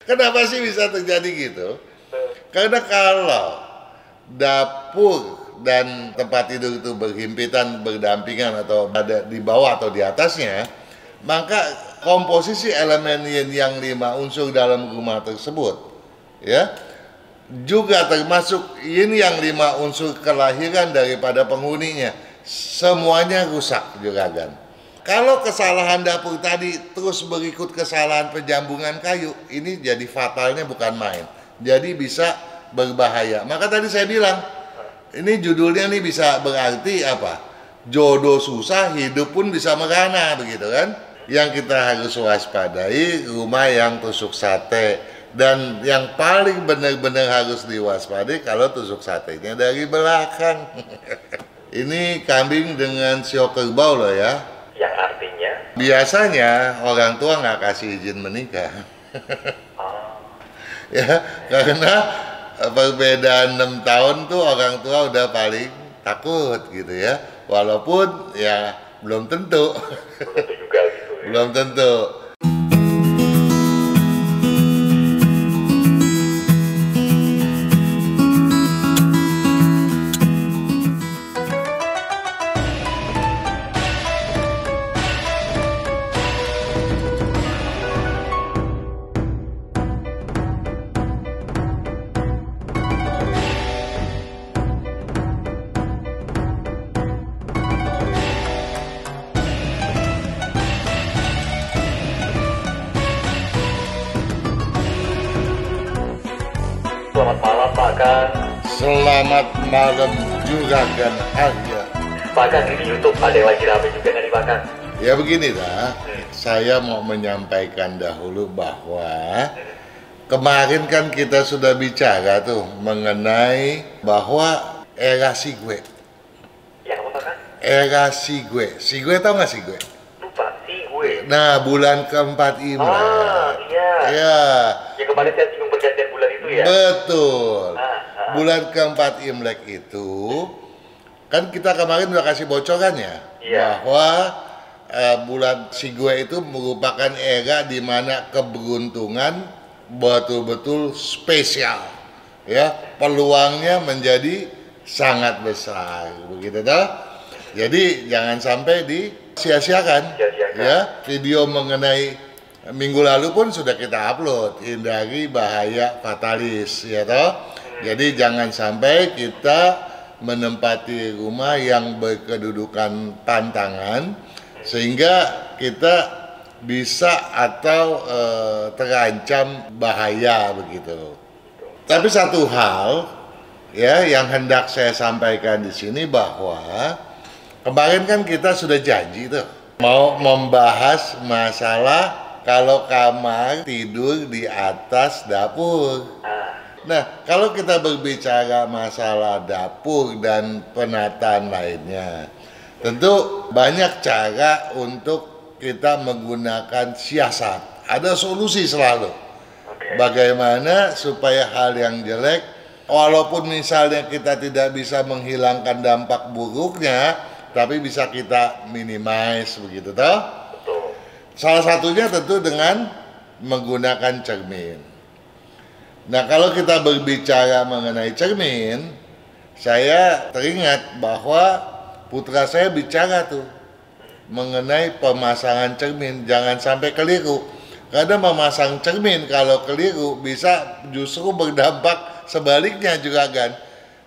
Kenapa sih bisa terjadi gitu? Karena kalau dapur dan tempat tidur itu berhimpitan, berdampingan atau ada di bawah atau di atasnya, maka komposisi elemen yin yang 5 unsur dalam rumah tersebut, ya, juga termasuk yin yang 5 unsur kelahiran daripada penghuninya, semuanya rusak juragan. Kalau kesalahan dapur tadi terus berikut kesalahan penjambungan kayu, ini jadi fatalnya bukan main. Jadi bisa berbahaya. Maka tadi saya bilang, ini judulnya nih bisa berarti apa? Jodoh susah, hidup pun bisa merana, begitu kan? Yang kita harus waspadai rumah yang tusuk sate. Dan yang paling benar-benar harus diwaspadai kalau tusuk satenya dari belakang. Ini kambing dengan siok kerbau loh ya. Yang artinya? Biasanya orang tua nggak kasih izin menikah. Ya, karena perbedaan 6 tahun tuh orang tua udah paling takut gitu ya. Walaupun ya belum tentu. Belum tentu juga gitu ya. Belum tentu. Selamat malam Pak Kang. Selamat malam juga kan Arya. Pak Kang, di YouTube ada yang lagi rame juga nih Pak Kang. Ya begini dah, saya mau menyampaikan dahulu bahwa kemarin kan kita sudah bicara tuh mengenai bahwa era si gue. Yang apa Pak Kang? Era si gue tau gak si gue? Lupa sih gue. Nah, bulan keempat Imlek. Ah iya. Ya, Yang kemarin saya singgung pergantian bulan itu ya. betul. Ah. Bulan keempat Imlek itu kan kita kemarin udah kasih bocoran ya, Iya. bahwa bulan si gue itu merupakan era di mana keberuntungan betul-betul spesial, ya, peluangnya menjadi sangat besar, begitu toh. Jadi jangan sampai disia-siakan. Sia-siakan. Ya, video mengenai minggu lalu pun sudah kita upload, hindari bahaya fatalis, ya toh. Jadi jangan sampai kita menempati rumah yang berkedudukan pantangan sehingga kita bisa atau terancam bahaya begitu. Tapi satu hal ya yang hendak saya sampaikan di sini bahwa kemarin kan kita sudah janji tuh mau membahas masalah kalau kamar tidur di atas dapur. Nah, kalau kita berbicara masalah dapur dan penataan lainnya, tentu banyak cara untuk kita menggunakan siasat. Ada solusi selalu. Oke. Bagaimana supaya hal yang jelek, walaupun misalnya kita tidak bisa menghilangkan dampak buruknya, tapi bisa kita minimize begitu toh? Betul. Salah satunya tentu dengan menggunakan cermin. Nah, kalau kita berbicara mengenai cermin, saya teringat bahwa putra saya bicara tuh mengenai pemasangan cermin, jangan sampai keliru. Karena memasang cermin kalau keliru bisa justru berdampak sebaliknya juga kan.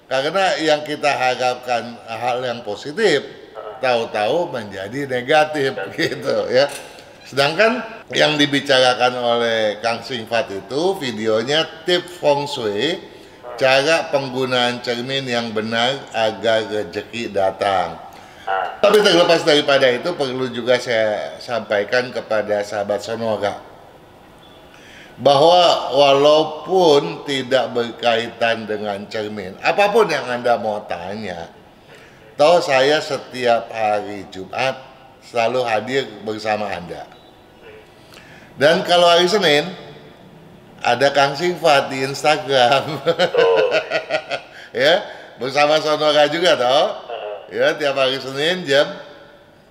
Karena yang kita harapkan hal yang positif, tahu-tahu menjadi negatif gitu ya. Sedangkan yang dibicarakan oleh Kang Singfat itu videonya tips feng shui, cara penggunaan cermin yang benar agar rezeki datang. Tapi terlepas daripada itu perlu juga saya sampaikan kepada sahabat Sonora bahwa walaupun tidak berkaitan dengan cermin, apapun yang Anda mau tanya, toh saya setiap hari Jumat selalu hadir bersama Anda. Dan kalau hari Senin ada Kang Singfat di Instagram. Ya, bersama Sonora juga toh. Ya, tiap hari Senin jam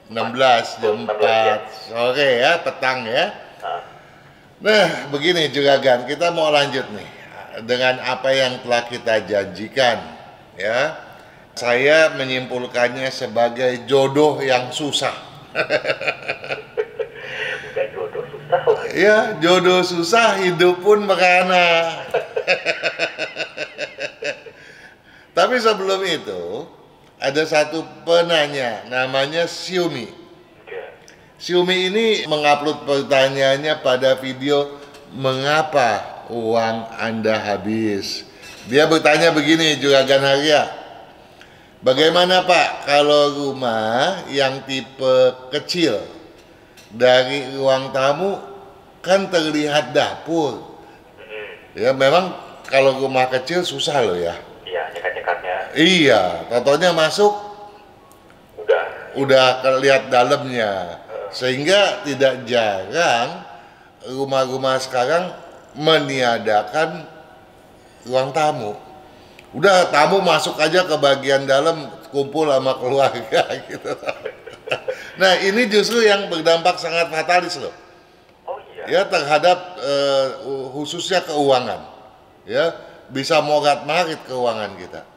16, jam 4 sore ya, petang ya. Nah, begini Juragan, kita mau lanjut nih dengan apa yang telah kita janjikan, ya. Saya menyimpulkannya sebagai jodoh yang susah. Bukan jodoh susah lah. Ya, jodoh susah, hidup pun merana. Tapi sebelum itu, ada satu penanya, namanya Xiaomi. Ya. Xiaomi ini mengupload pertanyaannya pada video mengapa uang Anda habis. Dia bertanya begini, Juragan Harya. Bagaimana Pak kalau rumah yang tipe kecil dari ruang tamu kan terlihat dapur. Ya memang kalau rumah kecil susah loh ya. Iya, nyekat-nyekatnya. Iya, totonya masuk udah kelihatan dalamnya. Sehingga tidak jarang rumah-rumah sekarang meniadakan ruang tamu. Udah tamu masuk aja ke bagian dalam kumpul sama keluarga gitu. Nah ini justru yang berdampak sangat fatalis loh. Oh iya. Ya terhadap khususnya keuangan. Ya bisa morat-marit keuangan kita.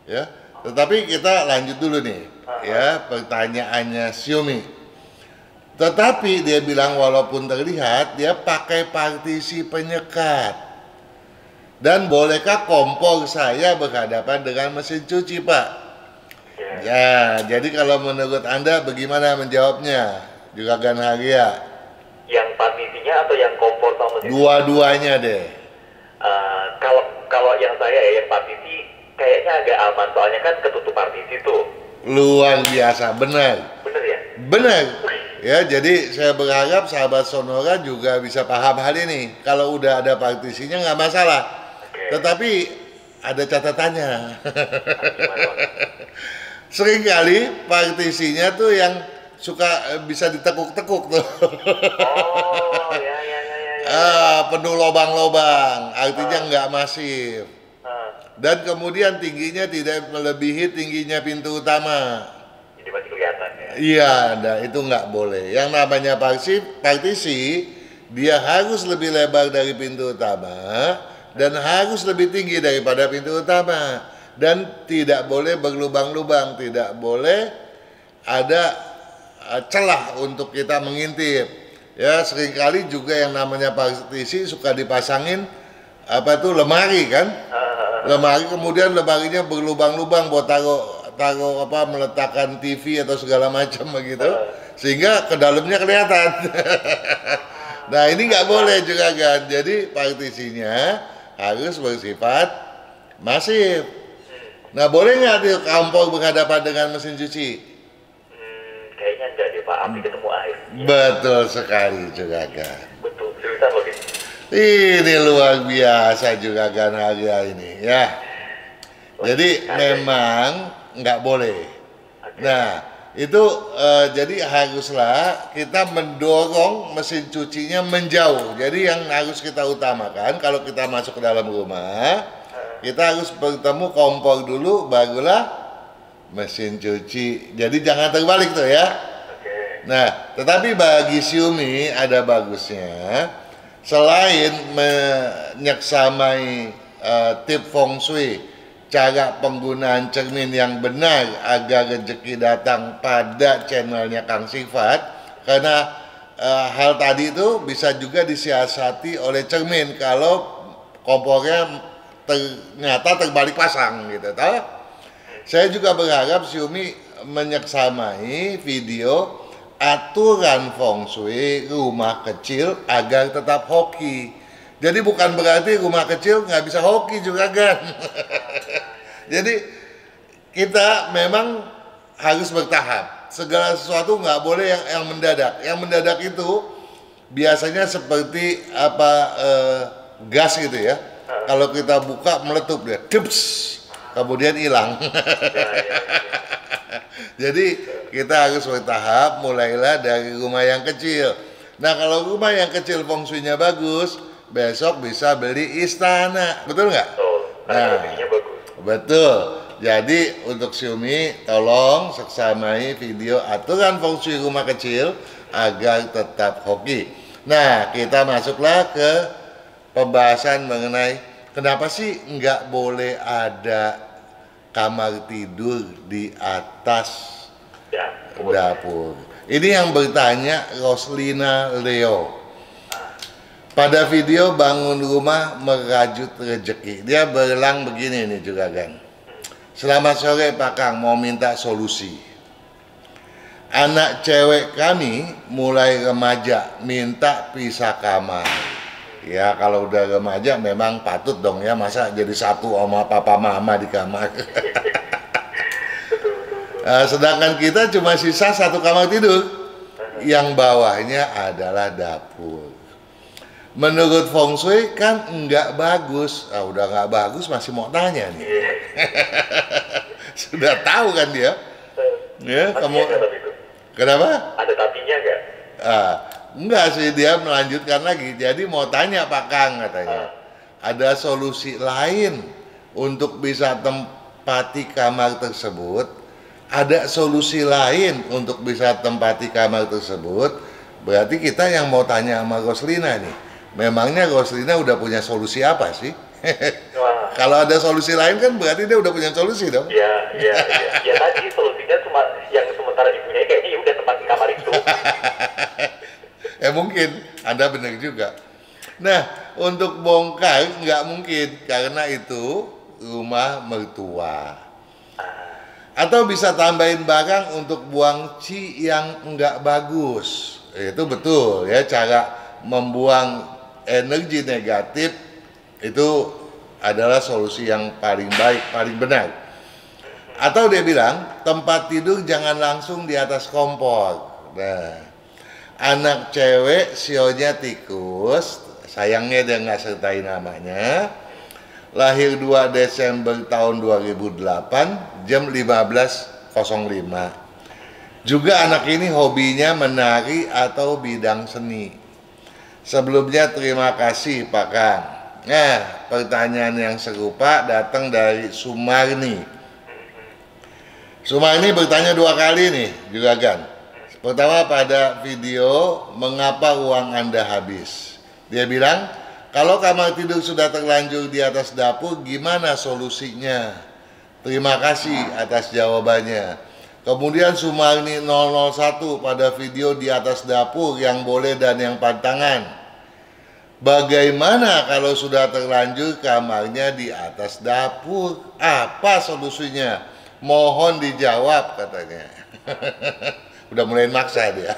Ya. Tetapi kita lanjut dulu nih. Ya pertanyaannya Xiaomi. Tetapi dia bilang walaupun terlihat dia pakai partisi penyekat. Dan bolehkah kompor saya berhadapan dengan mesin cuci, Pak? Ya, jadi kalau menurut Anda bagaimana menjawabnya, Juragan Harya? Yang partisinya atau yang kompor sama mesin? Dua-duanya deh. Kalau yang saya ya, yang partisi kayaknya agak aman, soalnya kan ketutup partisi tuh. Luar biasa, benar. Bener ya? Benar. Ya, jadi saya berharap sahabat Sonora juga bisa paham hal ini. Kalau udah ada partisinya nggak masalah. Tetapi ada catatannya. Seringkali partisinya tuh yang suka bisa ditekuk-tekuk tuh. Oh, ya. Penuh lobang-lobang, artinya nggak masif. Dan kemudian tingginya tidak melebihi tingginya pintu utama. Jadi masih kelihatan ya? Iya, nah itu nggak boleh. Yang namanya partisi, dia harus lebih lebar dari pintu utama dan harus lebih tinggi daripada pintu utama dan tidak boleh berlubang-lubang, tidak boleh ada celah untuk kita mengintip. Ya seringkali juga yang namanya partisi suka dipasangin apa tuh lemari kan, lemari kemudian lemarinya berlubang-lubang buat taruh apa meletakkan TV atau segala macam begitu sehingga ke dalamnya kelihatan. Nah ini nggak boleh juga kan, jadi partisinya harus bersifat masif. Nah boleh nggak tuh kompor berhadapan dengan mesin cuci? Kayaknya enggak deh Pak, api ketemu air. Betul sekali Juragan. Betul, seriusan loh gitu. Ini luar biasa Juragan Harya ini ya. Jadi memang nggak boleh. Nah itu jadi haruslah kita mendorong mesin cucinya menjauh. Jadi yang harus kita utamakan kalau kita masuk ke dalam rumah, kita harus bertemu kompor dulu, barulah mesin cuci. Jadi jangan terbalik tuh ya. Nah, tetapi bagi Xiaomi ada bagusnya. Selain menyeksamai tip feng shui, cara penggunaan cermin yang benar agar rezeki datang pada channelnya Kang Sifat, karena hal tadi itu bisa juga disiasati oleh cermin kalau kompornya ternyata terbalik pasang gitu toh. Saya juga berharap Xiaomi menyeksamai video aturan feng shui rumah kecil agar tetap hoki. Jadi bukan berarti rumah kecil nggak bisa hoki juga kan. Jadi kita memang harus bertahap. Segala sesuatu nggak boleh yang mendadak. Yang mendadak itu biasanya seperti gas gitu ya. Kalau kita buka meletup dia, dups, kemudian hilang. Jadi kita harus bertahap. Mulailah dari rumah yang kecil. Nah kalau rumah yang kecil feng shui-nya bagus, besok bisa beli istana, betul nggak? Nah, betul. Jadi untuk Xiaomi, tolong seksamai video aturan feng shui rumah kecil agar tetap hoki. Nah, kita masuklah ke pembahasan mengenai kenapa sih nggak boleh ada kamar tidur di atas dapur. Ini yang bertanya Roslina Leo. Pada video bangun rumah merajut rezeki, dia berulang begini nih juga kan. Selamat sore Pak Kang, mau minta solusi. Anak cewek kami mulai remaja, minta pisah kamar. Ya kalau udah remaja memang patut dong ya, masa jadi satu sama papa mama di kamar. Sedangkan kita cuma sisa satu kamar tidur, yang bawahnya adalah dapur. Menurut Feng Shui kan nggak bagus. Udah nggak bagus masih mau tanya nih. Sudah tahu kan dia? Ya, kamu. Kenapa? Ada tapinya nggak? Enggak sih, dia melanjutkan lagi. Jadi mau tanya Pak Kang katanya. Ada solusi lain untuk bisa tempati kamar tersebut? Ada solusi lain untuk bisa tempati kamar tersebut? Berarti kita yang mau tanya sama Roslina nih. Memangnya Roslina udah punya solusi apa sih? Kalau ada solusi lain kan berarti dia udah punya solusi dong. Iya. Ya tadi solusinya cuma yang sementara dipunyai kayaknya udah tempatin kamar itu. Mungkin Anda benar juga. Nah, untuk bongkar nggak mungkin karena itu rumah mertua. Atau bisa tambahin barang untuk buang ci yang nggak bagus. Itu betul ya, cara membuang energi negatif itu adalah solusi yang paling baik, paling benar. Atau dia bilang tempat tidur jangan langsung di atas kompor. Nah, anak cewek sionya tikus, sayangnya dia nggak sertai namanya. Lahir 2 Desember tahun 2008 jam 15.05. Juga anak ini hobinya menari atau bidang seni. Sebelumnya terima kasih Pak Kang. Nah, pertanyaan yang serupa datang dari Sumarni. Sumarni bertanya 2 kali nih, juga kan. Pertama pada video mengapa uang Anda habis. Dia bilang, kalau kamar tidur sudah terlanjur di atas dapur, gimana solusinya? Terima kasih atas jawabannya. Kemudian Sumarni 001 pada video di atas dapur yang boleh dan yang pantangan. Bagaimana kalau sudah terlanjur kamarnya di atas dapur? Apa solusinya? Mohon dijawab katanya. Udah mulai maksa dia.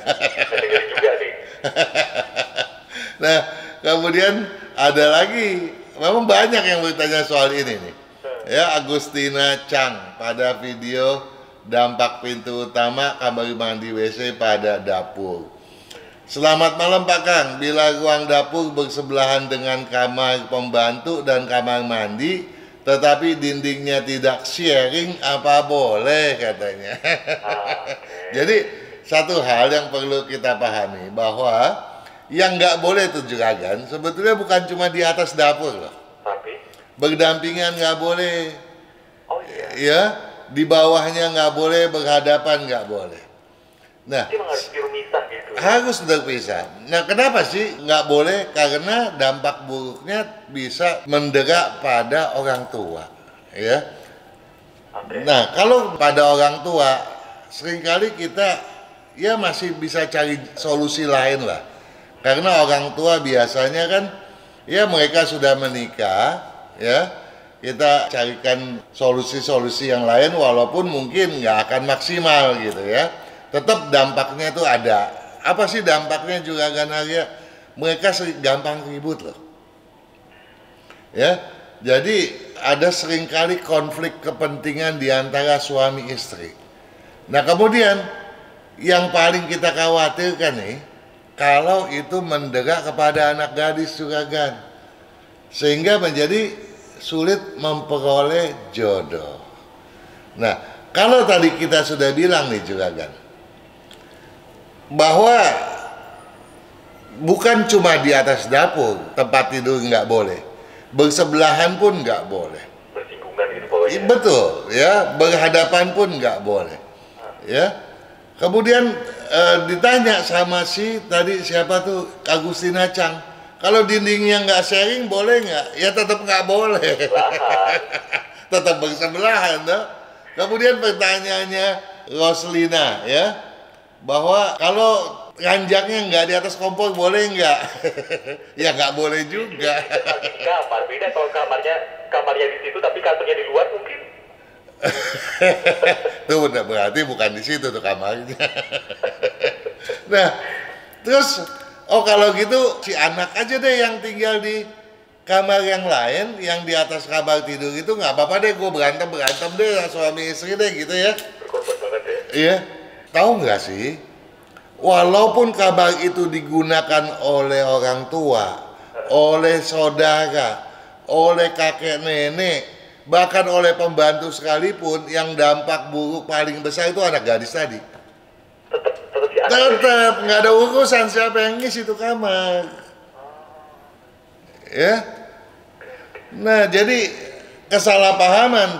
Nah, kemudian ada lagi, memang banyak yang bertanya soal ini nih. Ya, Agustina Chang pada video dampak pintu utama kamar mandi WC pada dapur. Selamat malam Pak Kang, bila ruang dapur bersebelahan dengan kamar pembantu dan kamar mandi, tetapi dindingnya tidak sharing, apa boleh katanya. Jadi satu hal yang perlu kita pahami bahwa yang nggak boleh itu juragan sebetulnya bukan cuma di atas dapur loh. Tapi berdampingan nggak boleh. oh iya. Ya, di bawahnya nggak boleh, berhadapan nggak boleh. Nah, Memang harus dipisah gitu. harus berpisah. Nah, kenapa sih nggak boleh? Karena dampak buruknya bisa mendera pada orang tua, ya. Okay. Nah, kalau pada orang tua, seringkali kita ya masih bisa cari solusi lain lah. Karena orang tua biasanya kan, ya mereka sudah menikah, ya. Kita carikan solusi-solusi yang lain walaupun mungkin nggak akan maksimal gitu ya. Tetap dampaknya itu ada. Apa sih dampaknya juga Ganaria? Mereka gampang ribut loh. Ya, jadi ada seringkali konflik kepentingan di antara suami istri. Nah kemudian yang paling kita khawatirkan nih, kalau itu mendera kepada anak gadis juga kan, sehingga menjadi sulit memperoleh jodoh. Nah kalau tadi kita sudah bilang nih juga kan, bahwa bukan cuma di atas dapur tempat tidur nggak boleh, bersebelahan pun nggak boleh. Bersinggungan gitu pokoknya. Betul, ya, berhadapan pun nggak boleh, ya. Kemudian ditanya sama si tadi siapa tuh Agustina Chang, kalau dindingnya nggak sharing boleh nggak? Ya tetap nggak boleh. Tetap bersebelahan, toh. Kemudian pertanyaannya Roslina ya, bahwa kalau ranjangnya nggak di atas kompor boleh nggak? Ya nggak boleh juga. Di kamar beda kalau kamarnya di situ tapi kasurnya di luar mungkin. Tuh berarti bukan di situ tuh kamarnya. Nah, terus kalau gitu si anak aja deh yang tinggal di kamar yang lain, yang di atas kamar tidur itu nggak apa-apa deh, gue berantem deh suami istri deh gitu ya. Berkorban banget ya. Iya, tahu nggak sih? Walaupun kamar itu digunakan oleh orang tua, oleh saudara, oleh kakek nenek, bahkan oleh pembantu sekalipun, yang dampak buruk paling besar itu anak gadis tadi. Tetap si anak. Tetap nggak ada urusan siapa yang ngisi itu kamar. Ya. Nah, jadi kesalahpahaman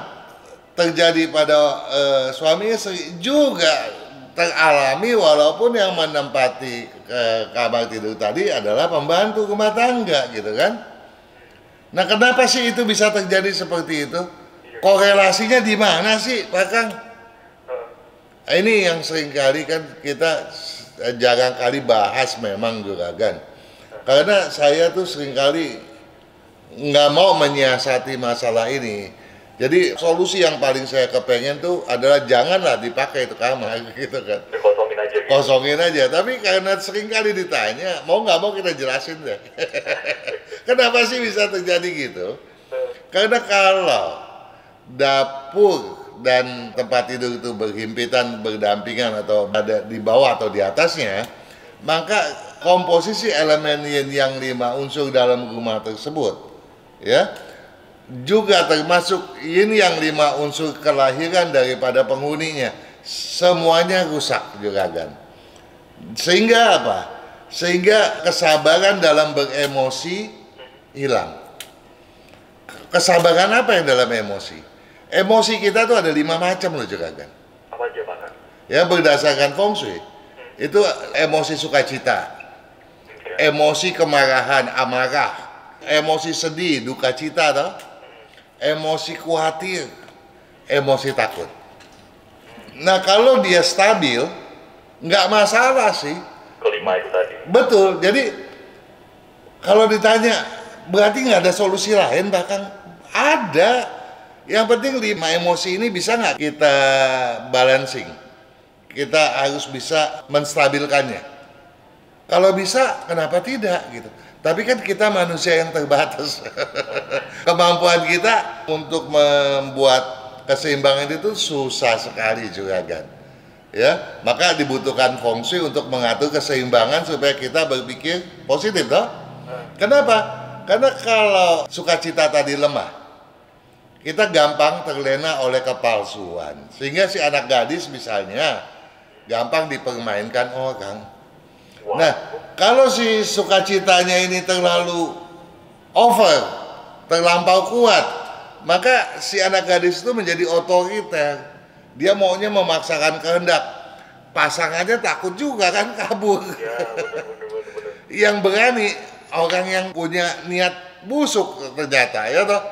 terjadi pada suami istri juga teralami, walaupun yang menempati kamar tidur tadi adalah pembantu rumah tangga gitu kan. Nah, kenapa sih itu bisa terjadi seperti itu? Korelasinya di mana sih, Pak Kang? Ini yang seringkali kan kita jarang kali bahas memang Juragan. Karena saya tuh seringkali nggak mau menyiasati masalah ini. Jadi solusi yang paling saya kepengen tuh adalah janganlah dipakai itu kamar gitu kan. Dikosongin aja gitu. Kosongin aja. Tapi karena seringkali ditanya, mau nggak mau kita jelasin deh. Kenapa sih bisa terjadi gitu? Karena kalau dapur dan tempat tidur itu berhimpitan, berdampingan atau ada di bawah atau di atasnya, maka komposisi elemen yin yang 5 unsur dalam rumah tersebut, ya, juga termasuk yin yang 5 unsur kelahiran daripada penghuninya, semuanya rusak Juragan. Sehingga apa? Sehingga kesabaran dalam beremosi hilang. Kesabaran apa yang dalam emosi? Emosi kita tuh ada 5 macam loh Juragan. Apa aja Pak? Ya, berdasarkan feng shui. Itu emosi sukacita, emosi kemarahan, amarah, emosi sedih, duka cita, toh? Emosi khawatir, emosi takut. Nah, kalau dia stabil, nggak masalah sih. Kelima itu tadi. Betul. Jadi kalau ditanya, berarti nggak ada solusi lain, bahkan ada. Yang penting 5 emosi ini bisa nggak kita balancing? Kita harus bisa menstabilkannya. Kalau bisa, kenapa tidak gitu? Tapi kan kita manusia yang terbatas. Kemampuan kita untuk membuat keseimbangan itu susah sekali Juragan. Ya, maka dibutuhkan feng shui untuk mengatur keseimbangan supaya kita berpikir positif, toh? Kenapa? Karena kalau sukacita tadi lemah, kita gampang terlena oleh kepalsuan. Sehingga si anak gadis misalnya gampang dipermainkan orang. Nah, kalau si sukacitanya ini terlalu over, terlampau kuat, maka si anak gadis itu menjadi otoriter. Dia maunya memaksakan kehendak. Pasangannya takut juga kan, kabur. Ya, bener. Yang berani orang yang punya niat busuk ternyata, ya toh.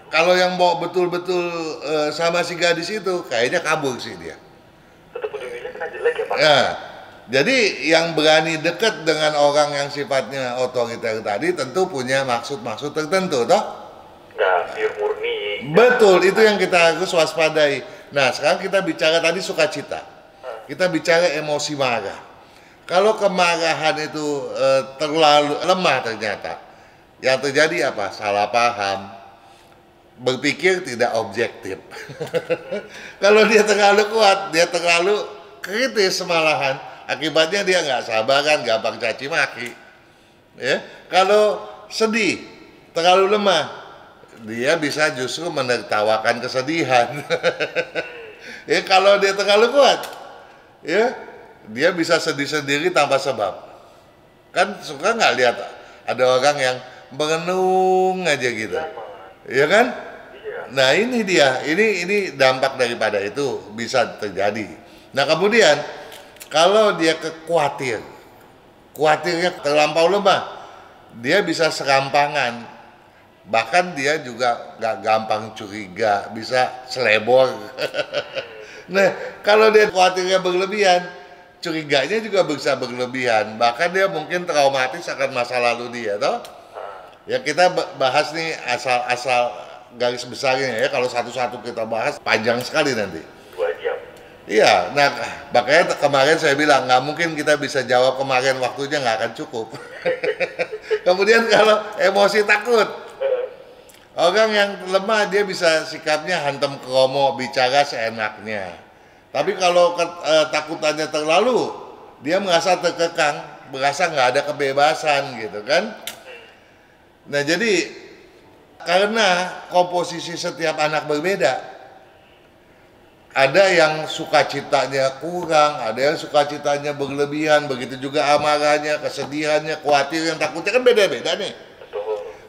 Kalau yang mau betul-betul sama si gadis itu, kayaknya kabur sih dia. Tetap ujung-ujungnya kena jelek ya Pak? Ya, jadi yang berani dekat dengan orang yang sifatnya otoriter tadi tentu punya maksud-maksud tertentu, toh? Nggak pure murni. Betul, itu yang kita harus waspadai. Nah, sekarang kita bicara tadi sukacita. Kita bicara emosi marah. Kalau kemarahan itu terlalu lemah ternyata, yang terjadi apa? Salah paham, berpikir tidak objektif. Kalau dia terlalu kuat, dia terlalu kritis malahan, akibatnya dia nggak sabaran, gampang caci maki. Ya, kalau sedih, terlalu lemah, dia bisa justru menertawakan kesedihan. Ya, kalau dia terlalu kuat, ya, dia bisa sedih sendiri tanpa sebab. Kan suka nggak lihat ada orang yang mengenung aja gitu, ya kan? Iya. Nah ini dia, ini dampak daripada itu bisa terjadi. Nah kemudian kalau dia khawatirnya terlampau lemah, dia bisa serampangan, bahkan dia juga nggak gampang curiga, bisa selebor. Nah kalau dia khawatirnya berlebihan, curiganya juga bisa berlebihan, bahkan dia mungkin traumatis akan masa lalu dia, toh. Ya kita bahas nih asal garis besarnya ya, kalau satu-satu kita bahas panjang sekali nanti. 2 jam. Iya, nah makanya kemarin saya bilang nggak mungkin kita bisa jawab kemarin, waktunya nggak akan cukup. Kemudian kalau emosi takut, orang yang lemah dia bisa sikapnya hantem kromo, bicara seenaknya. Tapi kalau takutannya terlalu, dia merasa terkekang, merasa nggak ada kebebasan gitu kan. Nah jadi karena komposisi setiap anak berbeda, ada yang sukacitanya kurang, ada yang sukacitanya berlebihan, begitu juga amarahnya, kesedihannya, khawatirnya, takutnya kan beda-beda nih.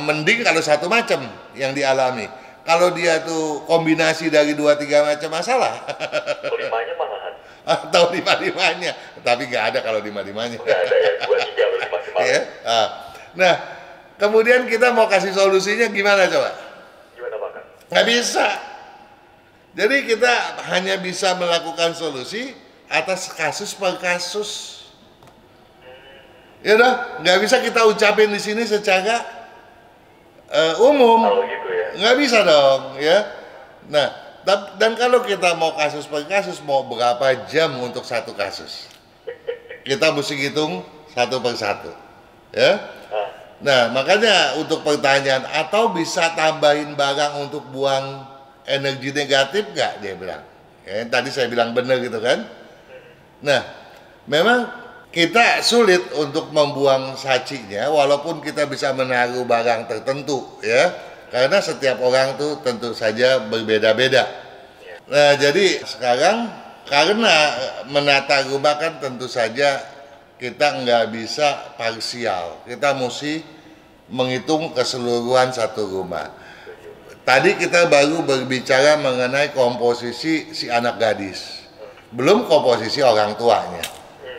Mending kalau satu macam yang dialami. Kalau dia tuh kombinasi dari 2-3 macam masalah. Atau 5-nya malahan. Atau 5-5-nya. Tapi nggak ada kalau 5-5-nya. Nggak ada ya, 2-3 lebih maksimal. Ya? Nah, kemudian kita mau kasih solusinya gimana coba? Gimana Pak? Nggak bisa. Jadi kita hanya bisa melakukan solusi atas kasus per kasus. Ya udah, nggak bisa kita ucapin di sini secara umum. Kalau gitu ya. Nggak bisa dong, ya. Nah, dan kalau kita mau kasus per kasus, mau berapa jam untuk satu kasus? Kita mesti hitung satu per satu, ya. Nah, makanya untuk pertanyaan, atau bisa tambahin barang untuk buang energi negatif nggak, dia bilang. Ya, tadi saya bilang benar gitu kan. Nah, memang kita sulit untuk membuang sacinya, walaupun kita bisa menaruh barang tertentu, ya. Karena setiap orang tuh tentu saja berbeda-beda. Nah, jadi sekarang karena menata rumah kan tentu saja kita nggak bisa parsial. Kita mesti menghitung keseluruhan satu rumah. Tadi kita baru berbicara mengenai komposisi si anak gadis. Belum komposisi orang tuanya.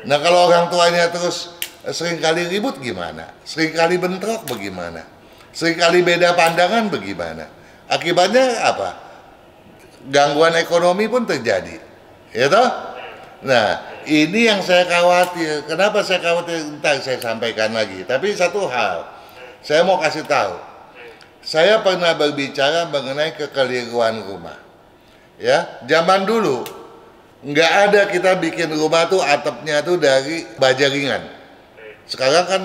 Nah, kalau orang tuanya terus seringkali ribut gimana? Seringkali bentrok bagaimana? Seringkali beda pandangan bagaimana? Akibatnya apa? Gangguan ekonomi pun terjadi. Ya toh? Nah, ini yang saya khawatir. Kenapa saya khawatir? Ntar saya sampaikan lagi. Tapi satu hal, saya mau kasih tahu. Saya pernah berbicara mengenai kekeliruan rumah. Ya, zaman dulu nggak ada kita bikin rumah tuh atapnya tuh dari baja ringan. Sekarang kan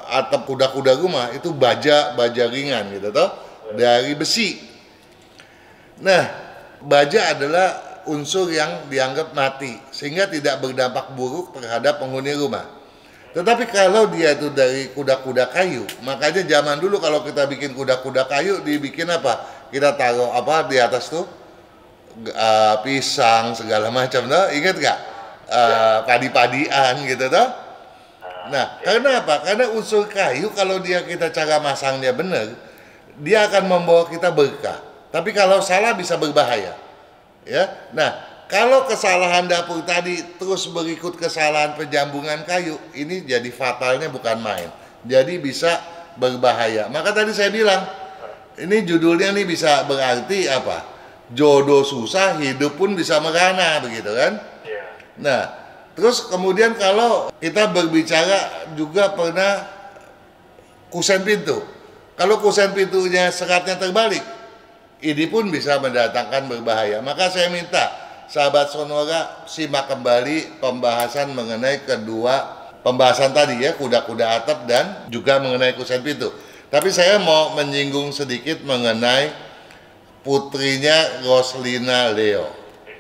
atap kuda-kuda rumah itu baja ringan gitu toh, dari besi. Nah, baja adalah unsur yang dianggap mati sehingga tidak berdampak buruk terhadap penghuni rumah. Tetapi kalau dia itu dari kuda-kuda kayu, makanya zaman dulu kalau kita bikin kuda-kuda kayu dibikin apa? Kita taruh apa di atas tuh? Pisang segala macam toh, ingat gak? Padi-padian gitu toh. Nah, karena apa? Karena unsur kayu kalau kita cara masangnya benar, dia akan membawa kita berkah. Tapi kalau salah bisa berbahaya. Ya. Nah, kalau kesalahan dapur tadi terus berikut kesalahan penjambungan kayu, ini jadi fatalnya bukan main. Jadi bisa berbahaya. Maka tadi saya bilang, ini judulnya nih bisa berarti apa? Jodoh susah, hidup pun bisa merana, begitu kan? Nah, terus kemudian kalau kita berbicara juga pernah kusen pintu. Kalau kusen pintunya seratnya terbalik, ini pun bisa mendatangkan berbahaya. Maka saya minta sahabat Sonora simak kembali pembahasan mengenai kedua pembahasan tadi ya, kuda-kuda atap dan juga mengenai kusen pintu. Tapi saya mau menyinggung sedikit mengenai putrinya Roslina Leo.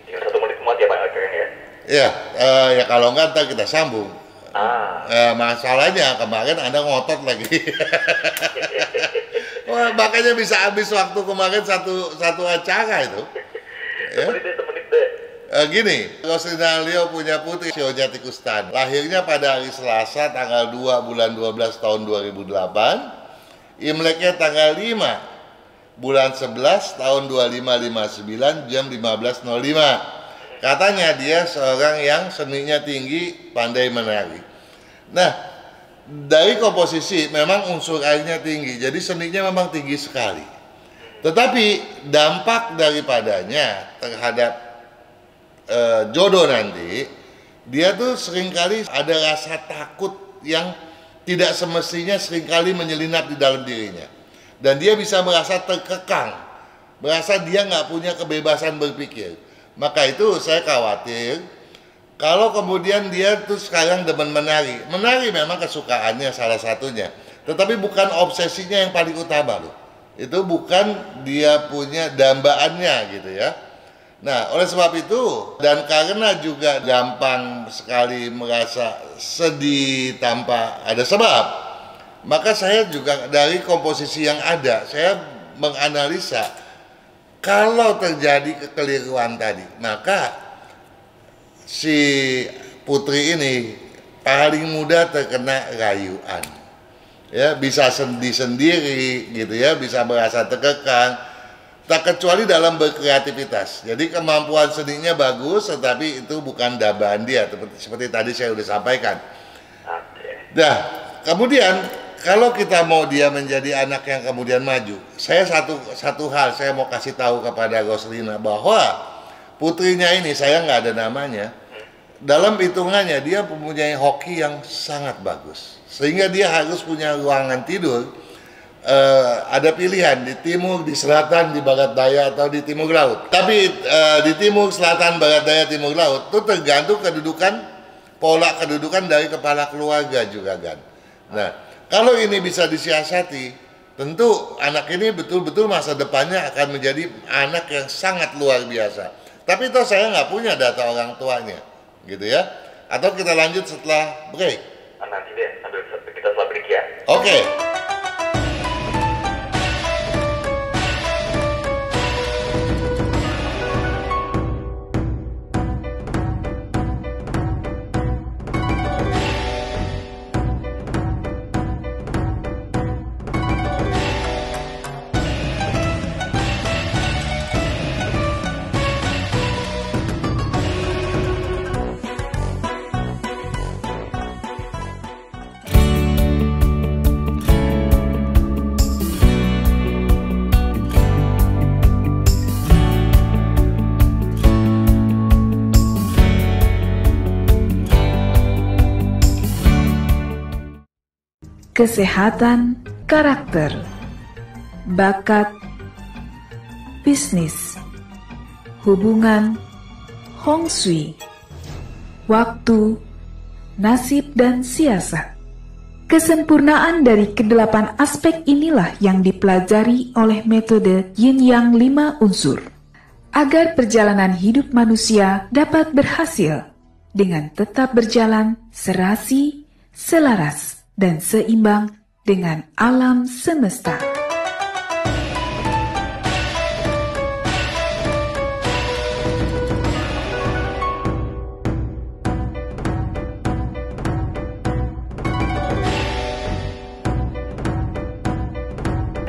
1 menit muat ya Pak akhirnya ya? Ya, ya kalau enggak ntar kita sambung. Masalahnya kemarin Anda ngotot lagi. Wah, makanya bisa habis waktu kemarin satu acara itu. Semenit deh. Gini, Roslina Leo punya putri Sionya Tikustan. Lahirnya pada hari Selasa tanggal 2 bulan 12 tahun 2008. Imleknya tanggal 5 bulan 11 tahun 2559 jam 15.05. Katanya dia seorang yang seninya tinggi, pandai menari. Nah, dari komposisi memang unsur airnya tinggi, jadi seninya memang tinggi sekali. Tetapi dampak daripadanya terhadap jodoh nanti, dia tuh seringkali ada rasa takut yang tidak semestinya seringkali menyelinap di dalam dirinya. Dan dia bisa merasa terkekang, merasa dia nggak punya kebebasan berpikir. Maka itu saya khawatir kalau kemudian dia tuh sekarang demen menari. Menari memang kesukaannya salah satunya, tetapi bukan obsesinya yang paling utama loh. Itu bukan dia punya dambaannya gitu ya. Nah, oleh sebab itu dan karena juga gampang sekali merasa sedih tanpa ada sebab, maka saya juga dari komposisi yang ada, saya menganalisa kalau terjadi kekeliruan tadi, maka si putri ini paling mudah terkena rayuan. Ya, bisa sendiri gitu ya, bisa merasa terkekang. Tak kecuali dalam berkreativitas. Jadi kemampuan seninya bagus, tetapi itu bukan dambaan dia, seperti tadi saya sudah sampaikan. Nah, kemudian kalau kita mau dia menjadi anak yang kemudian maju, saya satu hal saya mau kasih tahu kepada Roslina bahwa putrinya ini, saya nggak ada namanya, dalam hitungannya dia mempunyai hoki yang sangat bagus, sehingga dia harus punya ruangan tidur. Ada pilihan di timur, di selatan, di barat daya atau di timur laut. Tapi di timur, selatan, barat daya, timur laut itu tergantung kedudukan, pola kedudukan dari kepala keluarga juga kan. Nah, kalau ini bisa disiasati, tentu anak ini betul-betul masa depannya akan menjadi anak yang sangat luar biasa. Tapi itu saya nggak punya data orang tuanya, gitu ya. Atau kita lanjut setelah break. Nanti deh, sambil kita setelah break ya. Oke. Kesehatan karakter, bakat, bisnis, hubungan, hong shui, waktu, nasib dan siasat. Kesempurnaan dari kedelapan aspek inilah yang dipelajari oleh metode Yin Yang 5 unsur, agar perjalanan hidup manusia dapat berhasil dengan tetap berjalan serasi, selaras, dan seimbang dengan alam semesta.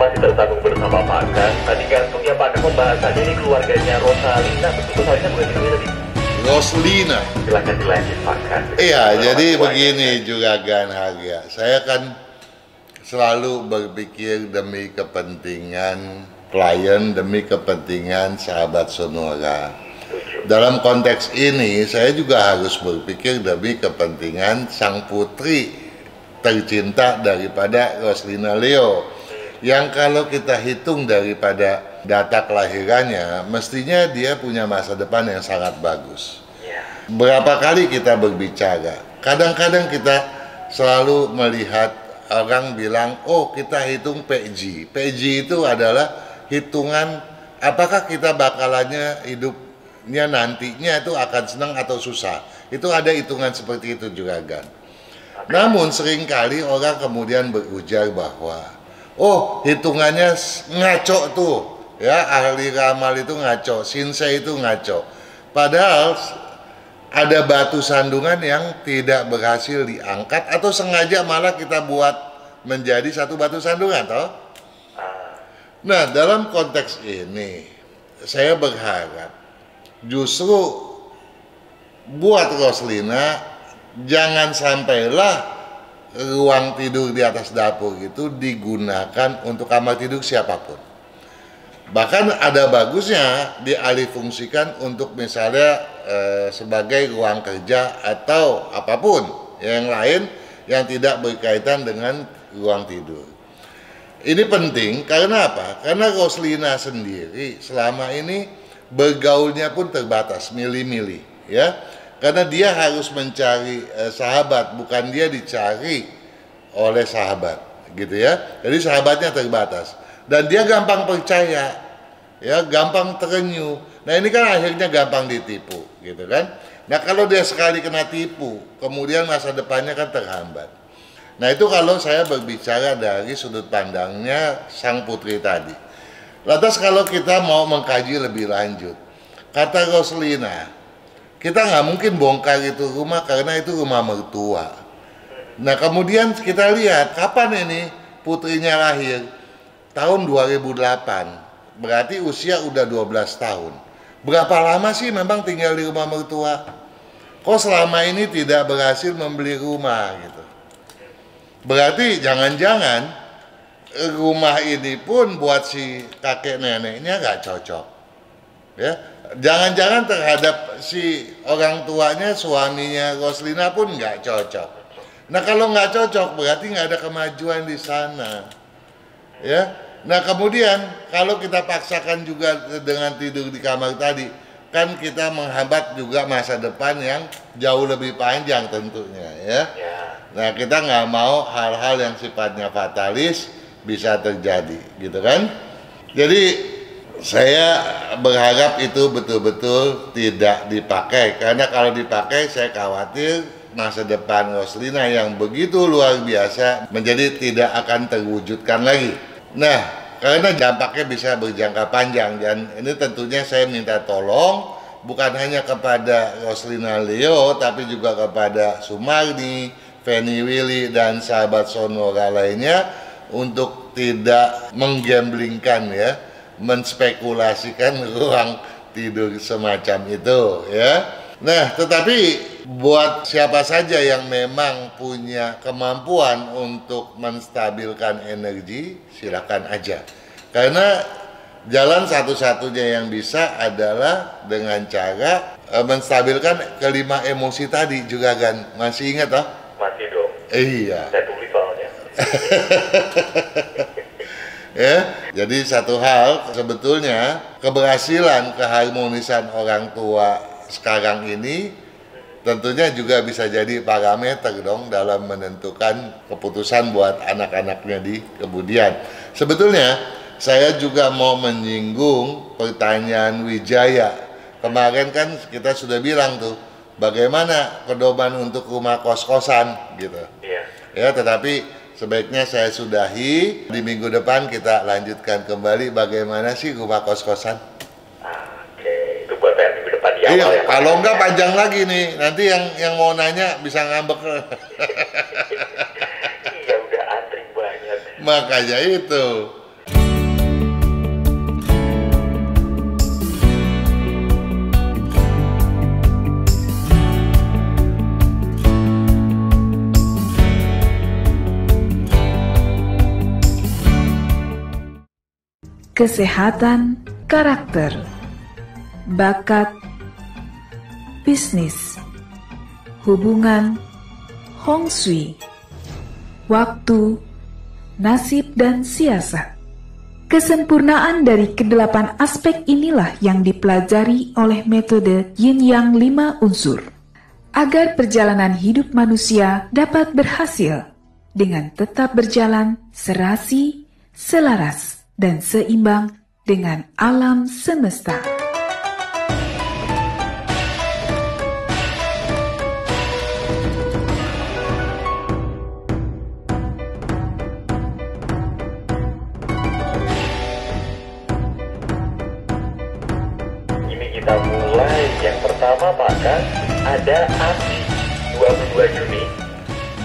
Masih tersambung bersama Pakar. Tadi gantung ya Pakar pembahasannya ini keluarganya Rosalina. Betul Rosalina bukan itu tadi? Roslina. Silahkan dilanjut Pakar. Iya, jadi begini juga Gan Harga. Saya kan selalu berpikir demi kepentingan klien, demi kepentingan sahabat Sonora. Dalam konteks ini, saya juga harus berpikir demi kepentingan sang putri tercinta daripada Roslina Leo. Yang kalau kita hitung daripada data kelahirannya, mestinya dia punya masa depan yang sangat bagus. Berapa kali kita berbicara, kadang-kadang kita selalu melihat orang bilang, oh kita hitung PG. PG itu adalah hitungan apakah kita bakalannya hidupnya nantinya itu akan senang atau susah. Itu ada hitungan seperti itu juga kan. Namun seringkali orang kemudian berujar bahwa, oh hitungannya ngaco tuh, ya ahli ramal itu ngaco, sinsei itu ngaco. Padahal ada batu sandungan yang tidak berhasil diangkat atau sengaja malah kita buat menjadi satu batu sandungan, toh? Nah, dalam konteks ini saya berharap justru buat Roslina jangan sampailah ruang tidur di atas dapur itu digunakan untuk kamar tidur siapapun. Bahkan ada bagusnya dialihfungsikan untuk misalnya sebagai ruang kerja atau apapun yang lain yang tidak berkaitan dengan ruang tidur. Ini penting karena apa? Karena Roslina sendiri selama ini bergaulnya pun terbatas, milih-milih, ya. Karena dia harus mencari sahabat, bukan dia dicari oleh sahabat, gitu ya. Jadi sahabatnya terbatas dan dia gampang percaya, ya, gampang terenyuh. Nah ini kan akhirnya gampang ditipu, gitu kan. Nah kalau dia sekali kena tipu, kemudian masa depannya kan terhambat. Nah itu kalau saya berbicara dari sudut pandangnya sang putri tadi. Lantas kalau kita mau mengkaji lebih lanjut, kata Roslina, kita nggak mungkin bongkar itu rumah karena itu rumah mertua. Nah kemudian kita lihat kapan ini putrinya lahir, tahun 2008, berarti usia udah 12 tahun. Berapa lama sih memang tinggal di rumah mertua? Kok selama ini tidak berhasil membeli rumah gitu? Berarti jangan-jangan rumah ini pun buat si kakek neneknya nggak cocok, ya. Jangan-jangan terhadap si orang tuanya, suaminya Roslina pun nggak cocok. Nah kalau nggak cocok berarti nggak ada kemajuan di sana, ya. Nah kemudian kalau kita paksakan juga dengan tidur di kamar tadi, kan kita menghambat juga masa depan yang jauh lebih panjang tentunya, ya. Nah kita nggak mau hal-hal yang sifatnya fatalis bisa terjadi, gitu kan? Jadi saya berharap itu betul-betul tidak dipakai, karena kalau dipakai saya khawatir masa depan Roslina yang begitu luar biasa menjadi tidak akan terwujudkan lagi. Nah, karena dampaknya bisa berjangka panjang dan ini tentunya saya minta tolong bukan hanya kepada Roslina Leo tapi juga kepada Sumarni, Feni Willy dan sahabat Sonora lainnya untuk tidak menggamblingkan, ya, menspekulasikan ruang tidur semacam itu, ya. Nah, tetapi buat siapa saja yang memang punya kemampuan untuk menstabilkan energi, silakan aja. Karena jalan satu-satunya yang bisa adalah dengan cara menstabilkan kelima emosi tadi juga kan. Masih ingat toh? Masih dong. Iya. Saya tulis soalnya. Ya, jadi satu hal sebetulnya keberhasilan keharmonisan orang tua sekarang ini tentunya juga bisa jadi parameter dong dalam menentukan keputusan buat anak-anaknya di kemudian. Sebetulnya saya juga mau menyinggung pertanyaan Wijaya. Kemarin kan kita sudah bilang tuh bagaimana pedoman untuk rumah kos-kosan gitu. Iya. Ya, tetapi sebaiknya saya sudahi, di minggu depan kita lanjutkan kembali bagaimana sih rumah kos-kosan. Oke, itu buat yang minggu depan di awal. Iya, ya, kalau Pak. enggak panjang lagi nih, nanti yang mau nanya bisa ngambek. Iya, udah antri banyak. Makanya itu. Kesehatan karakter, bakat, bisnis, hubungan, hong shui, waktu, nasib dan siasat. Kesempurnaan dari kedelapan aspek inilah yang dipelajari oleh metode Yin Yang 5 unsur. Agar perjalanan hidup manusia dapat berhasil dengan tetap berjalan serasi, selaras, dan seimbang dengan alam semesta. Ini kita mulai. Yang pertama maka ada api 22 Juni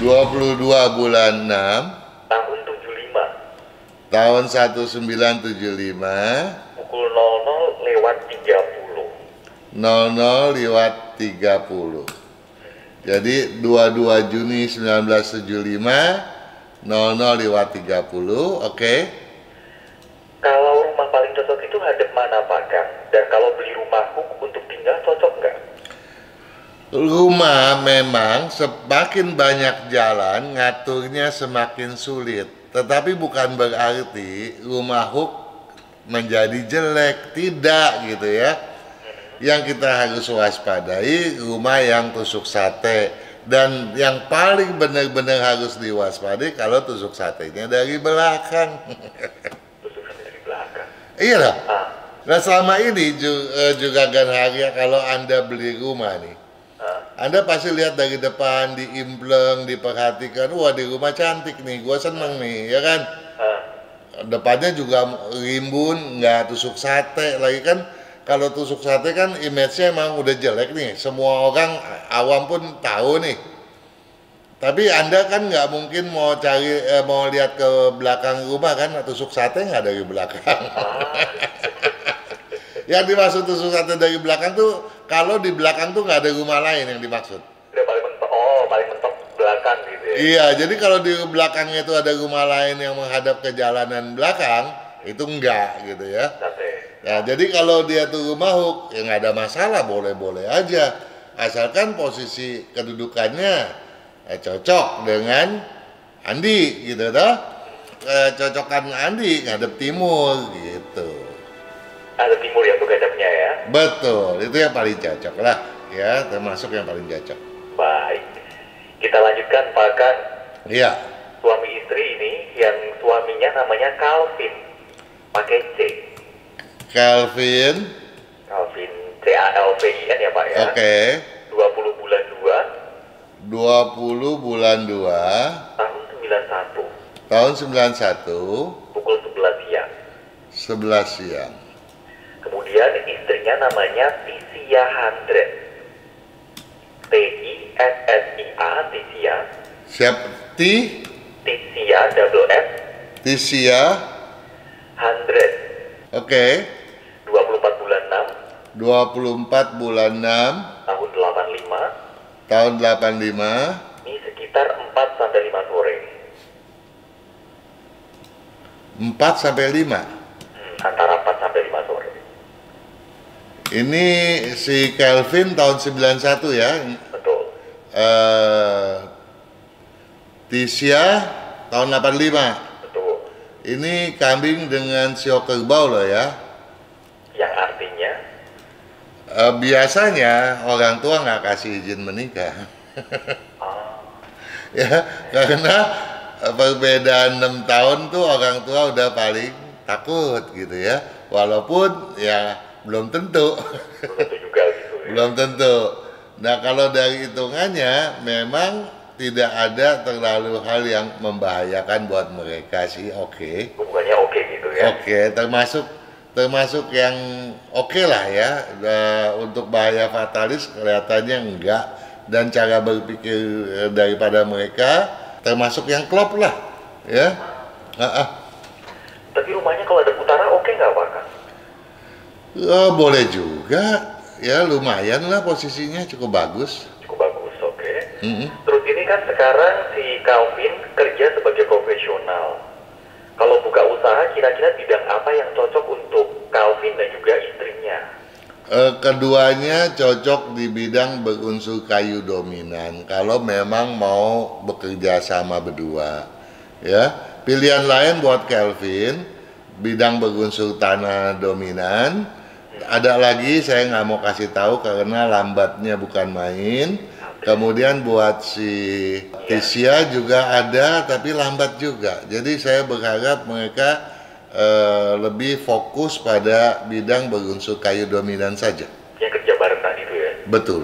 22 bulan 6 tahun 75 tahun 1975 pukul 00 lewat 30. 00 lewat 30. Jadi 22 Juni 1975 00:30, oke. Kalau rumah paling cocok itu hadap mana Pak Kang? Dan kalau beli rumah hook untuk tinggal cocok nggak? Rumah memang semakin banyak jalan ngaturnya semakin sulit. Tetapi bukan berarti rumah hook menjadi jelek, tidak gitu ya. Yang kita harus waspadai rumah yang tusuk sate, dan yang paling benar-benar harus diwaspadai kalau tusuk satenya dari belakang. Tusuk sate dari belakang. Iya lah. Nah selama ini juga Ganharia, kalau Anda beli rumah nih, Anda pasti lihat dari depan, diimpleng, diperhatikan, wah di rumah cantik nih, gua seneng nih, ya kan? Depannya juga rimbun, nggak tusuk sate lagi kan. Kalau tusuk sate kan image-nya emang udah jelek nih, semua orang awam pun tahu nih. Tapi Anda kan nggak mungkin mau mau lihat ke belakang rumah kan, tusuk sate nggak dari belakang. Yang dimaksud tusuk sate dari belakang tuh, kalau di belakang tuh nggak ada rumah lain yang dimaksud. Udah paling mentok, paling mentok belakang gitu ya? Iya, jadi kalau di belakangnya itu ada rumah lain yang menghadap ke jalanan belakang, itu enggak gitu ya. Sate. Nah, jadi kalau dia tuh rumah hook, ya nggak ada masalah, boleh-boleh aja. Asalkan posisi kedudukannya cocok dengan Andi gitu toh. Cocokan Andi ngadep timur gitu. Ada timur ya untuk hadapnya ya? Betul, itu yang paling cocok lah ya, termasuk yang paling cocok. Baik. Kita lanjutkan Pak Kang. Iya. Suami istri ini yang suaminya namanya Calvin. Pakai C. Calvin. Calvin CALVIN ya Pak ya? Oke. 20 bulan 2 20 bulan 2 tahun 91 tahun 91 pukul 11 siang. 11 siang. Kemudian istrinya namanya Tisia Handret. TISSIA Tisia. Siapa? Tisia double S Tisia. Handret. Oke. 24 bulan 6 24 bulan 6 tahun 85. tahun 85. Ini sekitar 4 sampai 5 sore. 4 sampai 5. Antara 4 sampai 5 sore. Ini si Calvin tahun 91 ya. Betul. Tisia tahun 85. Betul. Ini kambing dengan sio kerbau loh ya. Yang artinya Biasanya orang tua nggak kasih izin menikah. Ya, karena perbedaan 6 tahun tuh orang tua udah paling takut gitu ya. Walaupun ya belum tentu. tentu juga gitu ya. Belum tentu. Nah, kalau dari hitungannya memang tidak ada terlalu hal yang membahayakan buat mereka sih, oke. Hubungannya oke gitu ya. Oke, termasuk yang oke lah ya. Untuk bahaya fatalis kelihatannya enggak, dan cara berpikir daripada mereka termasuk yang klop lah ya. Tapi rumahnya kalau ada utara oke nggak Pak Kang? Boleh juga ya, lumayan lah, posisinya cukup bagus. Cukup bagus, oke. Terus ini kan sekarang si Calvin kerja sebagai profesional. Kalau buka usaha, kira-kira bidang apa yang cocok untuk Calvin dan juga istrinya? Keduanya cocok di bidang berunsur kayu dominan kalau memang mau bekerja sama berdua ya. Pilihan lain buat Calvin bidang berunsur tanah dominan. Ada lagi saya nggak mau kasih tahu karena lambatnya bukan main. Kemudian buat si Tisia juga ada tapi lambat juga. Jadi saya berharap mereka lebih fokus pada bidang berunsur kayu dominan saja. Yang kerja barengan itu ya? Betul.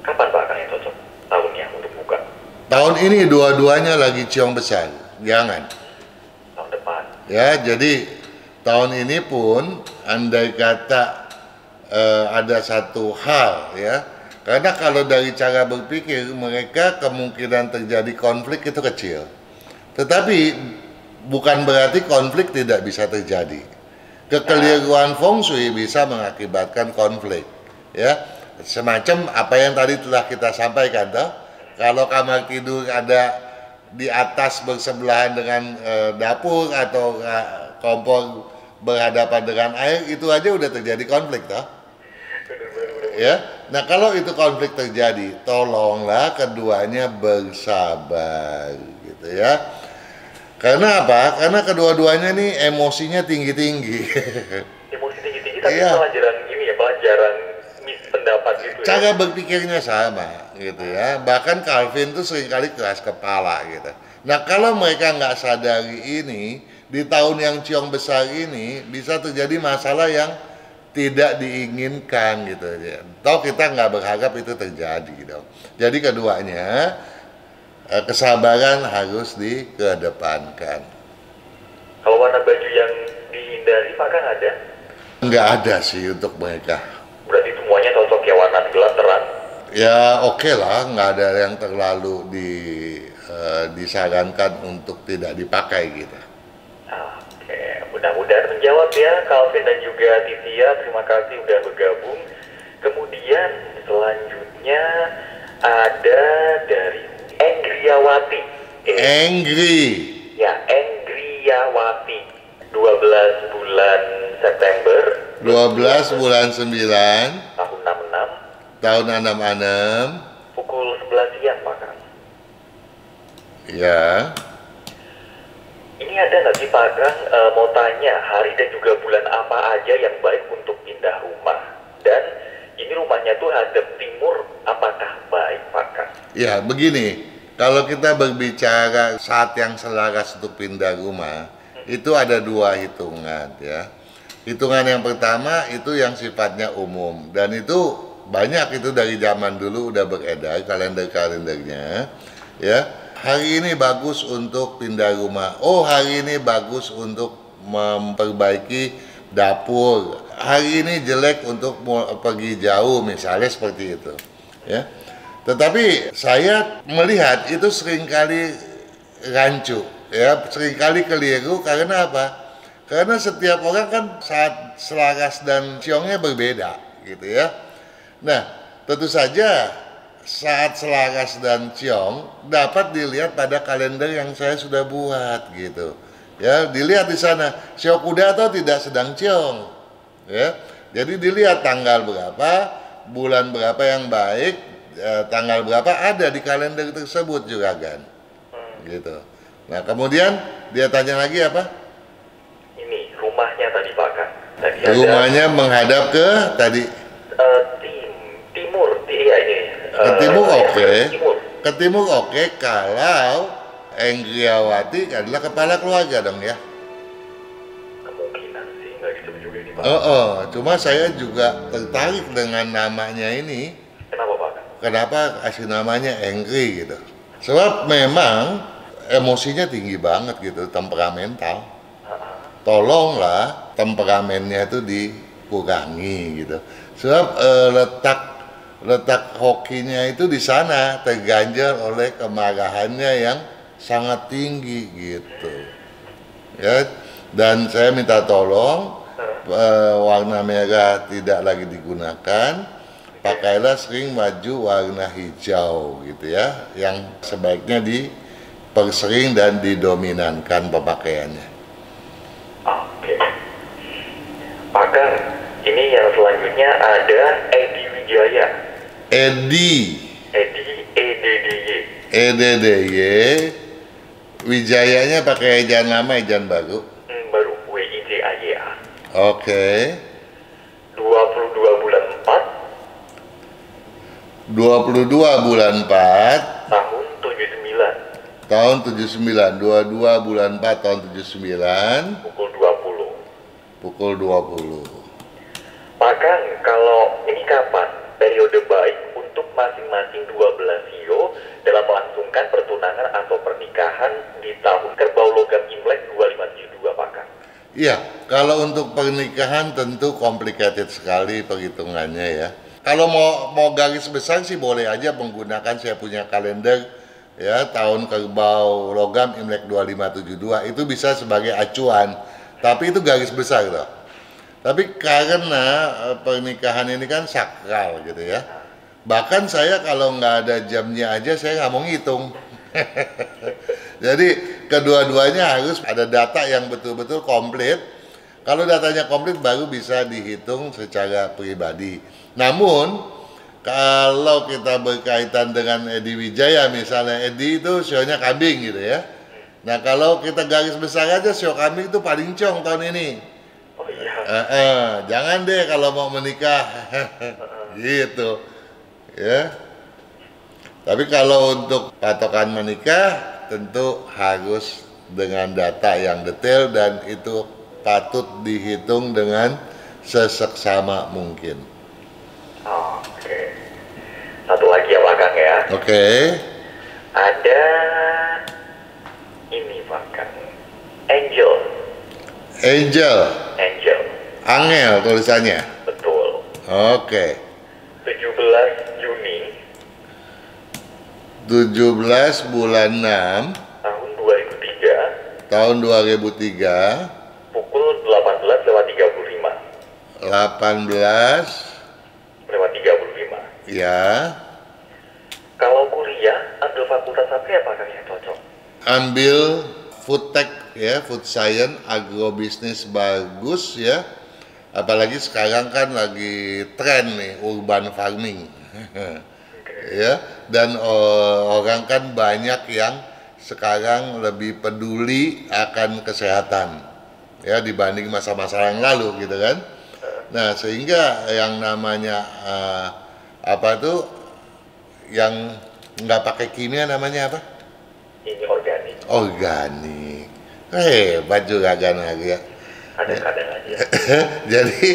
Kapan Pak Kang yang cocok tahunnya untuk buka? Tahun ini dua-duanya lagi ciong besar. Jangan. Tahun depan. Ya, jadi tahun ini pun andai kata ada satu hal ya. Karena kalau dari cara berpikir mereka kemungkinan terjadi konflik itu kecil. Tetapi bukan berarti konflik tidak bisa terjadi. Kekeliruan feng shui bisa mengakibatkan konflik, ya. semacam apa yang tadi telah kita sampaikan toh. Kalau kamar tidur ada di atas bersebelahan dengan dapur atau kompor berhadapan dengan air, itu aja udah terjadi konflik toh. Ya. Nah, kalau itu konflik terjadi, tolonglah keduanya bersabar gitu ya. Karena apa? Karena kedua-duanya nih emosinya tinggi-tinggi. Emosi tinggi-tinggi tapi Iya. pelajaran pendapat gitu ya. Cara berpikirnya sama gitu ya. Bahkan Calvin tuh seringkali keras kepala gitu. Nah, kalau mereka nggak sadari ini, di tahun yang ciong besar ini bisa terjadi masalah yang tidak diinginkan gitu ya. Toh kita nggak berharap itu terjadi gitu. Jadi keduanya kesabaran harus dikedepankan. Kalau warna baju yang dihindari Pak Kang ada? Nggak ada sih untuk mereka. Berarti semuanya cocok ya, warna gelap terang? Ya oke lah, nggak ada yang terlalu disarankan untuk tidak dipakai gitu. Oke, mudah-mudahan menjawab ya Calvin dan juga Tisia, terima kasih udah bergabung. Kemudian selanjutnya ada dari Enggriawati. Angry. Ya, Enggriawati. 12 bulan September 12 bulan 9 tahun 66 tahun 66. pukul 11 siang Pak Kang. Ya. Ini ada nggak sih Pak Kang, mau tanya hari dan juga bulan apa aja yang baik untuk pindah rumah? Dan ini rumahnya tuh hadap timur, apakah baik Pak Kang? Ya, begini. Kalau kita berbicara saat yang selaras untuk pindah rumah, itu ada dua hitungan ya. Hitungan yang pertama itu yang sifatnya umum, dan itu banyak, itu dari zaman dulu udah beredar kalender-kalendernya ya. Hari ini bagus untuk pindah rumah. Oh, hari ini bagus untuk memperbaiki dapur. Hari ini jelek untuk pergi jauh, misalnya seperti itu ya. Tetapi saya melihat itu seringkali rancu ya, seringkali keliru. Karena apa? Karena setiap orang kan saat selaras dan ciongnya berbeda gitu ya. Nah, tentu saja saat selaras dan ciong dapat dilihat pada kalender yang saya sudah buat gitu. Ya, dilihat di sana Sio Kuda atau tidak sedang ciong. Ya. Jadi dilihat tanggal berapa, bulan berapa yang baik, tanggal berapa ada di kalender tersebut juga kan. Gitu. Nah, kemudian dia tanya lagi apa? Ini rumahnya tadi Pak Kang. Tadi Rumahnya menghadap ke tadi timur, iya ini. ke timur oke. Timur. Ke timur oke kalau Enggriawati adalah kepala keluarga dong ya. Kemungkinan sih nggak disebut juga ini Pak. Cuma saya juga tertarik dengan namanya ini. Kenapa Pak Kang? Kenapa kasih namanya Angry gitu? Sebab memang emosinya tinggi banget gitu, temperamental. Tolonglah temperamennya itu dikurangi gitu. Sebab letak hokinya itu di sana, terganjal oleh kemarahannya yang sangat tinggi gitu. Ya, dan saya minta tolong warna merah tidak lagi digunakan. Pakailah sering maju warna hijau gitu ya, yang sebaiknya dipersering dan didominankan pemakaiannya. Oke. Pak Kang, ini yang selanjutnya ada Edi Wijaya. Edi EDDY. EDDY, Wijayanya pakai ejaan lama, ejaan baru. Baru WIJAYA. Oke. 22 bulan 4 22 bulan 4 tahun 79 tahun 79. 22 bulan 4 tahun 79 pukul 20. pukul 20. Pak Kang, kalau ini kapan periode baik untuk masing-masing 12 sio dalam melangsungkan pertunangan atau pernikahan di tahun kerbau logam Imlek 2572 Pak Kang? Iya, kalau untuk pernikahan tentu complicated sekali perhitungannya ya. Kalau mau garis besar sih boleh aja menggunakan saya punya kalender ya, tahun kerbau logam Imlek 2572 itu bisa sebagai acuan. Tapi itu garis besar loh. Tapi karena pernikahan ini kan sakral gitu ya. Bahkan saya kalau nggak ada jamnya aja saya nggak mau ngitung. Jadi kedua-duanya harus ada data yang betul-betul komplit. Kalau datanya komplit baru bisa dihitung secara pribadi. Namun kalau kita berkaitan dengan Edi Wijaya misalnya, Edi itu show-nya kambing gitu ya. Nah kalau kita garis besar aja show kambing itu paling cong tahun ini. Oh iya. Jangan deh kalau mau menikah gitu ya. Tapi kalau untuk patokan menikah tentu harus dengan data yang detail dan itu patut dihitung dengan seseksama mungkin. Oke. Satu lagi ya Pak Kang ya. Oke. Ada ini Pak Kang. Angel. Angel Tulisannya. betul. Oke. 17 Juni 17 bulan 6 tahun 2003 tahun 2003 pukul 18:35. 18:35 ya. Kalau kuliah ambil fakultas apa ya Pak Kang yang cocok? Ambil food tech ya, food science, agrobisnis bagus ya. Apalagi sekarang kan lagi tren nih urban farming. Ya, dan orang kan banyak yang sekarang lebih peduli akan kesehatan ya dibanding masa-masa yang lalu gitu kan. Nah, sehingga yang namanya apa tuh yang nggak pakai kimia namanya apa? Ini organik. Organik. Hebat juga kan ya. Kadang-kadang aja. Jadi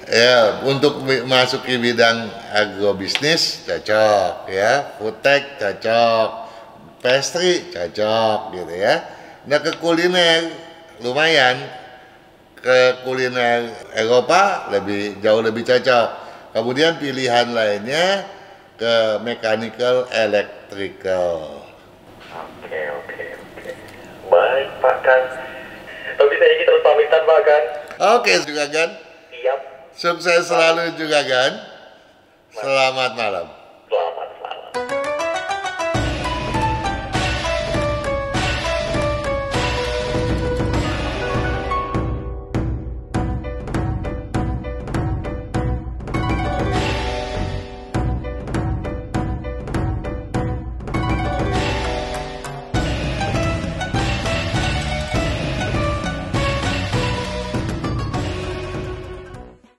ya untuk masuk ke bidang agrobisnis cocok ya, food tech cocok, pastry cocok gitu ya. Nah ke kuliner lumayan, ke kuliner Eropa jauh lebih cocok. Kemudian pilihan lainnya ke mechanical electrical. Oke. Baik Pak Kang. Tapi saya ingin terus pamitan Pak Kang. Oke juga kan. Siap. Sukses selalu juga kan. Selamat malam.